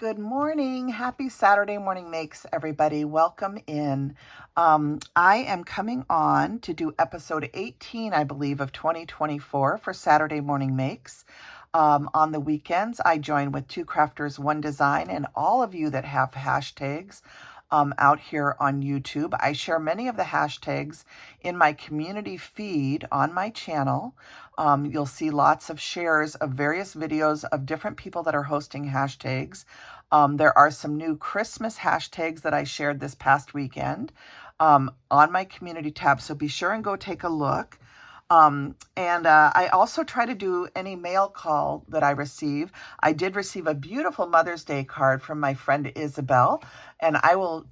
Good morning. Happy Saturday morning makes, everybody. Welcome in. I am coming on to do episode 18, I believe, of 2024 for Saturday morning makes. On the weekends, I join with Two Crafters, One Design, and all of you that have hashtags out here on YouTube. I share many of the hashtags in my community feed on my channel. You'll see lots of shares of various videos of different people that are hosting hashtags. There are some new Christmas hashtags that I shared this past weekend on my community tab, so be sure and go take a look. I also try to do any mail call that I receive. I did receive a beautiful Mother's Day card from my friend Isabel, and I will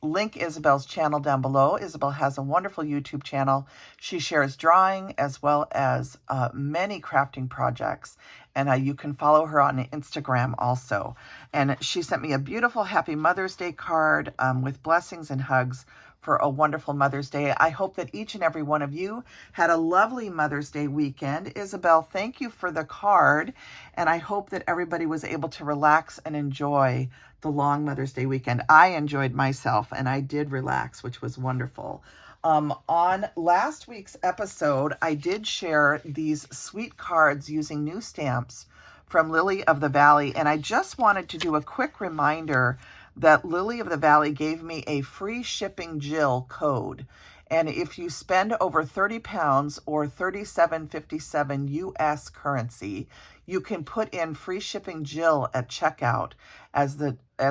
link Isabel's channel down below. Isabel has a wonderful YouTube channel. She shares drawing as well as many crafting projects, and you can follow her on Instagram also. And she sent me a beautiful Happy Mother's Day card with blessings and hugs for a wonderful Mother's Day. I hope that each and every one of you had a lovely Mother's Day weekend. Isabel, thank you for the card, and I hope that everybody was able to relax and enjoy the long Mother's Day weekend. I enjoyed myself, and I did relax, which was wonderful. On last week's episode, I did share these sweet cards using new stamps from Lily of the Valley, and I just wanted to do a quick reminder that Lily of the Valley gave me a free shipping Jill code. And if you spend over 30 pounds or 37.57 US currency, you can put in free shipping Jill at checkout as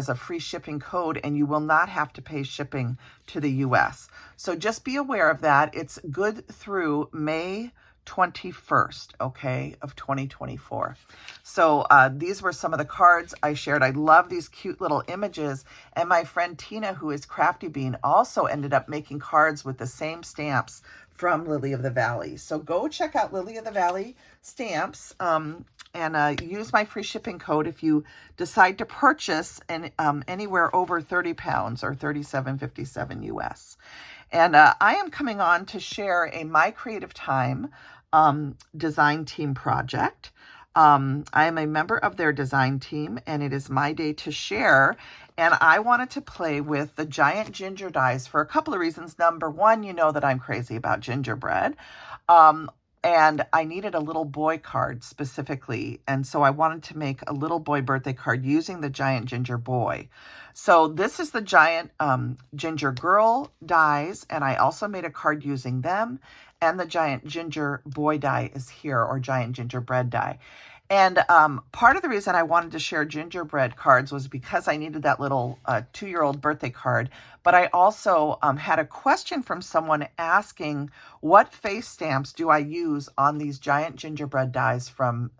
a free shipping code, and you will not have to pay shipping to the US. So just be aware of that. It's good through May 21st, okay, of 2024. So these were some of the cards I shared. I love these cute little images. And my friend Tina, who is Crafty Bean, also ended up making cards with the same stamps from Lily of the Valley. So go check out Lily of the Valley stamps and use my free shipping code if you decide to purchase anywhere over 30 pounds or 37.57 US. And I am coming on to share a My Creative Time design team project. I am a member of their design team, and it is my day to share. And I wanted to play with the Giant Ginger dies for a couple of reasons. Number one, you know that I'm crazy about gingerbread. And I needed a little boy card specifically. And so I wanted to make a little boy birthday card using the Giant Ginger boy. So this is the Giant Ginger girl dies. And I also made a card using them. And the Giant Ginger boy die is here, or Giant Gingerbread Die. And part of the reason I wanted to share gingerbread cards was because I needed that little 2-year-old birthday card. But I also had a question from someone asking, what face stamps do I use on these Giant Gingerbread dies from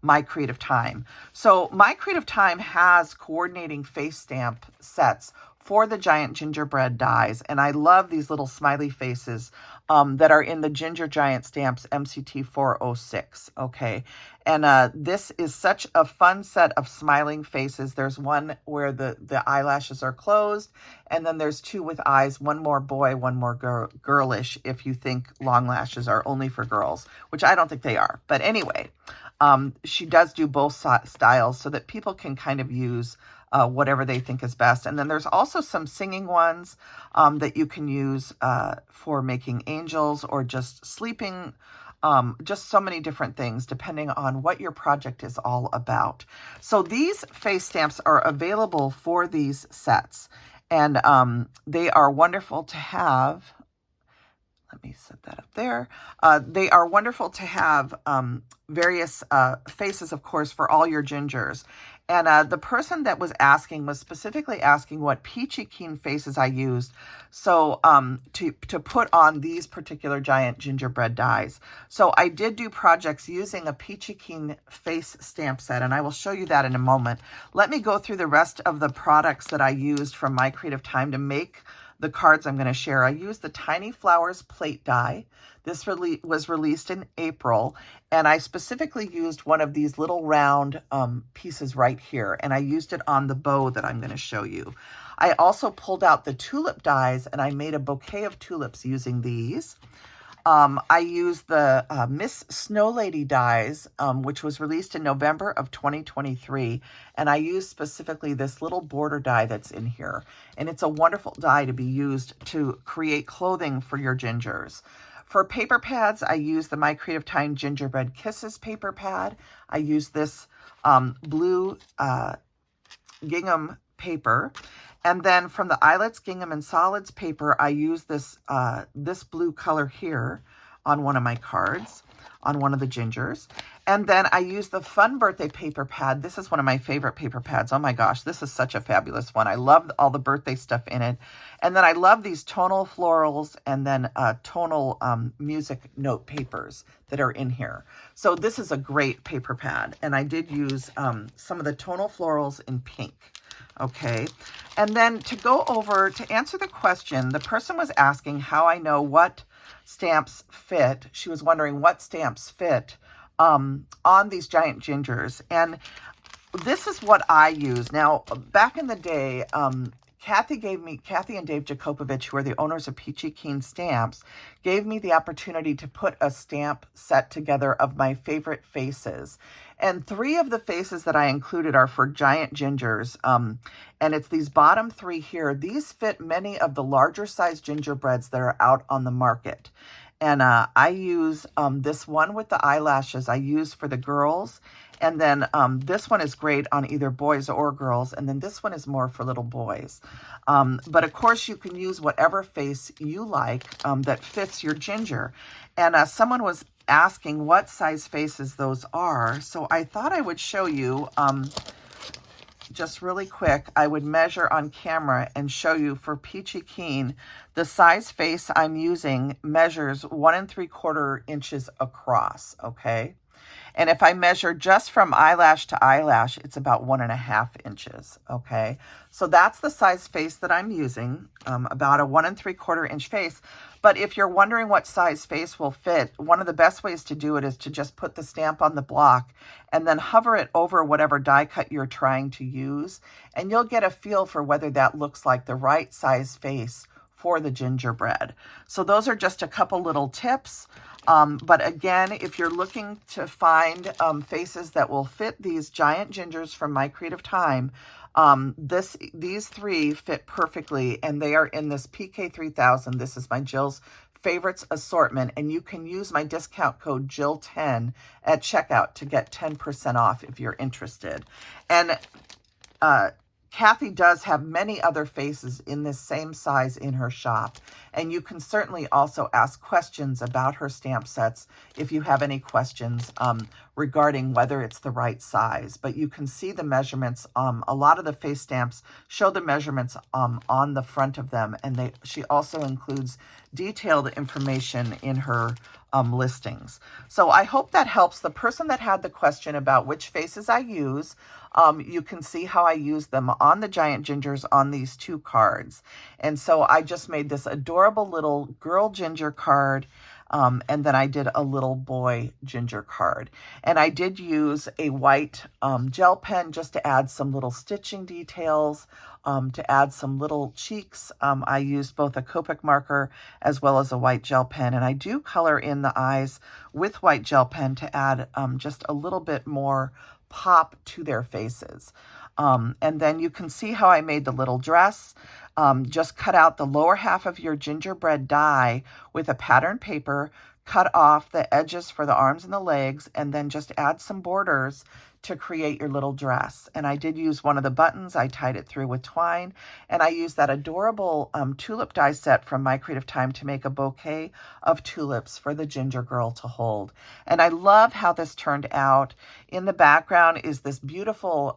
My Creative Time? So My Creative Time has coordinating face stamp sets for the Giant Gingerbread dies. And I love these little smiley faces that are in the Ginger Giant Stamps MCT 406, okay? And this is such a fun set of smiling faces. There's one where the eyelashes are closed, and then there's two with eyes, one more boy, one more girlish, if you think long lashes are only for girls, which I don't think they are. But anyway, she does do both styles so that people can kind of use whatever they think is best. And then there's also some singing ones that you can use for making angels or just sleeping, just so many different things depending on what your project is all about. So these face stamps are available for these sets, and they are wonderful to have. Let me set that up there. They are wonderful to have various faces, of course, for all your gingers. And the person that was asking was specifically asking what Peachy Keen Faces I used so to put on these particular Giant Gingerbread dies. So I did do projects using a Peachy Keen Face stamp set, and I will show you that in a moment. Let me go through the rest of the products that I used from My Creative Time to make the cards I'm going to share. I used the Tiny Flowers plate die. This was released in April, and I specifically used one of these little round pieces right here, and I used it on the bow that I'm going to show you. I also pulled out the tulip dies, and I made a bouquet of tulips using these. I used the Miss Snow Lady dies, which was released in November of 2023. And I used specifically this little border die that's in here. And it's a wonderful die to be used to create clothing for your gingers. For paper pads, I use the My Creative Time Gingerbread Kisses paper pad. I use this blue gingham paper. And then from the Eyelets Gingham and Solids paper, I use this this blue color here on one of my cards, on one of the gingers. And then I use the Fun Birthday paper pad. This is one of my favorite paper pads. Oh my gosh, this is such a fabulous one. I love all the birthday stuff in it. And then I love these tonal florals and then tonal music note papers that are in here. So this is a great paper pad. And I did use some of the tonal florals in pink. Okay, and then to go over, to answer the question, the person was asking how I know what stamps fit. She was wondering what stamps fit on these giant gingers. And this is what I use. Now, back in the day, Kathy and Dave Jacopovich, who are the owners of Peachy Keen Stamps, gave me the opportunity to put a stamp set together of my favorite faces. And 3 of the faces that I included are for giant gingers. And it's these bottom 3 here. These fit many of the larger size gingerbreads that are out on the market. And I use this one with the eyelashes I use for the girls. And then this one is great on either boys or girls. And then this one is more for little boys. But of course, you can use whatever face you like that fits your ginger. And someone was asking what size faces those are. So I thought I would show you just really quick. I would measure on camera and show you for Peachy Keen. The size face I'm using measures 1 3/4 inches across, okay? And if I measure just from eyelash to eyelash, it's about 1 1/2 inches, okay? So that's the size face that I'm using, about a 1 3/4 inch face. But if you're wondering what size face will fit, one of the best ways to do it is to just put the stamp on the block and then hover it over whatever die cut you're trying to use. And you'll get a feel for whether that looks like the right size face for the gingerbread. So those are just a couple little tips. But again, if you're looking to find faces that will fit these giant gingers from My Creative Time, these 3 fit perfectly, and they are in this PK3000. This is my Jill's Favorites assortment, and you can use my discount code Jill10 at checkout to get 10% off if you're interested. And Kathy does have many other faces in this same size in her shop. And you can certainly also ask questions about her stamp sets if you have any questions regarding whether it's the right size. But you can see the measurements. A lot of the face stamps show the measurements on the front of them. And she also includes detailed information in her listings. So I hope that helps. The person that had the question about which faces I use, you can see how I use them on the giant gingers on these 2 cards. And so I just made this adorable little girl ginger card. And then I did a little boy ginger card. And I did use a white gel pen just to add some little stitching details, to add some little cheeks. I used both a Copic marker as well as a white gel pen. And I do color in the eyes with white gel pen to add just a little bit more pop to their faces. And then you can see how I made the little dress. Just cut out the lower half of your gingerbread die with a pattern paper, cut off the edges for the arms and the legs, and then just add some borders to create your little dress. And I did use one of the buttons. I tied it through with twine, and I used that adorable tulip die set from My Creative Time to make a bouquet of tulips for the ginger girl to hold. And I love how this turned out. In the background is this beautiful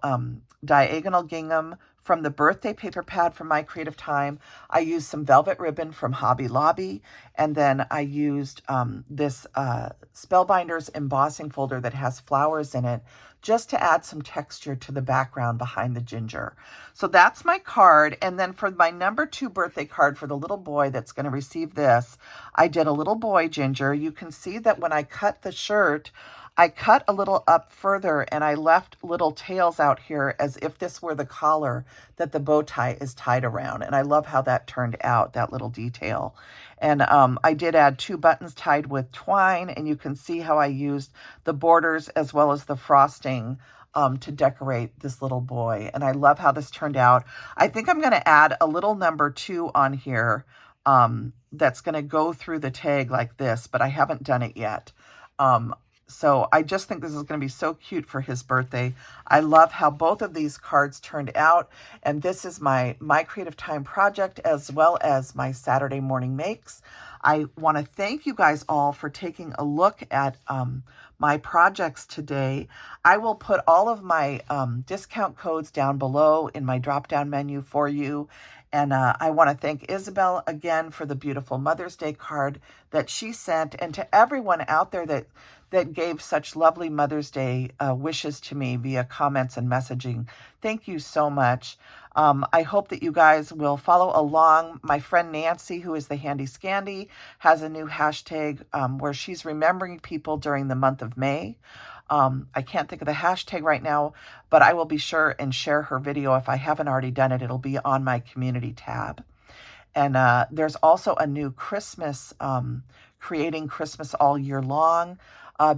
diagonal gingham from the birthday paper pad from My Creative Time. I used some velvet ribbon from Hobby Lobby, and then I used this Spellbinders embossing folder that has flowers in it just to add some texture to the background behind the ginger. So that's my card. And then for my number 2 birthday card for the little boy that's going to receive this, I did a little boy ginger. You can see that when I cut the shirt, I cut a little up further and I left little tails out here as if this were the collar that the bow tie is tied around. And I love how that turned out, that little detail. And I did add 2 buttons tied with twine, and you can see how I used the borders as well as the frosting to decorate this little boy. And I love how this turned out. I think I'm going to add a little number 2 on here that's going to go through the tag like this, but I haven't done it yet. So I just think this is going to be so cute for his birthday. I love how both of these cards turned out. And this is my Creative Time project as well as my Saturday morning makes. I want to thank you guys all for taking a look at my projects today. I will put all of my discount codes down below in my drop-down menu for you. And I want to thank Isabel again for the beautiful Mother's Day card that she sent, and to everyone out there that gave such lovely Mother's Day wishes to me via comments and messaging. Thank you so much. I hope that you guys will follow along. My friend Nancy, who is the Handy Scandy, has a new hashtag where she's remembering people during the month of May. I can't think of the hashtag right now, but I will be sure and share her video. If I haven't already done it, it'll be on my community tab. And there's also a new Christmas, Creating Christmas All Year Long,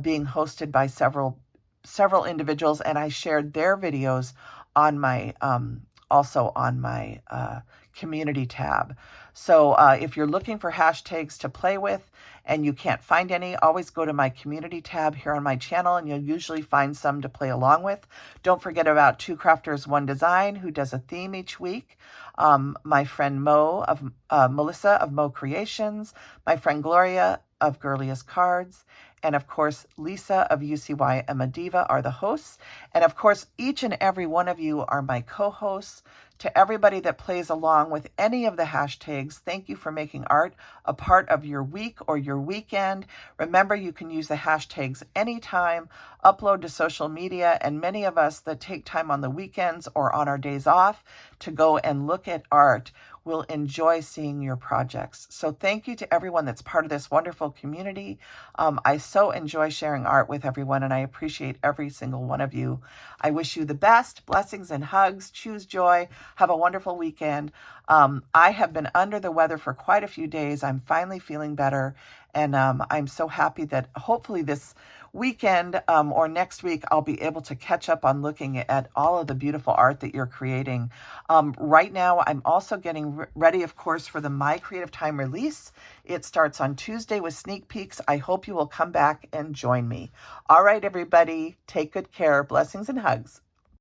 being hosted by several individuals, and I shared their videos on my also on my community tab. So if you're looking for hashtags to play with and you can't find any, always go to my community tab here on my channel, and you'll usually find some to play along with. Don't forget about 2 Crafters 1 Design, who does a theme each week. My friend Melissa of Mo Creations, my friend Gloria of Girliest Cards, and of course, Lisa of UCY and Mediva are the hosts. And of course, each and every one of you are my co-hosts. To everybody that plays along with any of the hashtags, thank you for making art a part of your week or your weekend. Remember, you can use the hashtags anytime, upload to social media, and many of us that take time on the weekends or on our days off to go and look at art will enjoy seeing your projects. So thank you to everyone that's part of this wonderful community. I so enjoy sharing art with everyone, and I appreciate every single one of you. I wish you the best, blessings and hugs, choose joy, have a wonderful weekend. I have been under the weather for quite a few days. I'm finally feeling better, and I'm so happy that hopefully this weekend or next week, I'll be able to catch up on looking at all of the beautiful art that you're creating. Right now, I'm also getting ready, of course, for the My Creative Time release. It starts on Tuesday with sneak peeks. I hope you will come back and join me. All right, everybody, take good care. Blessings and hugs.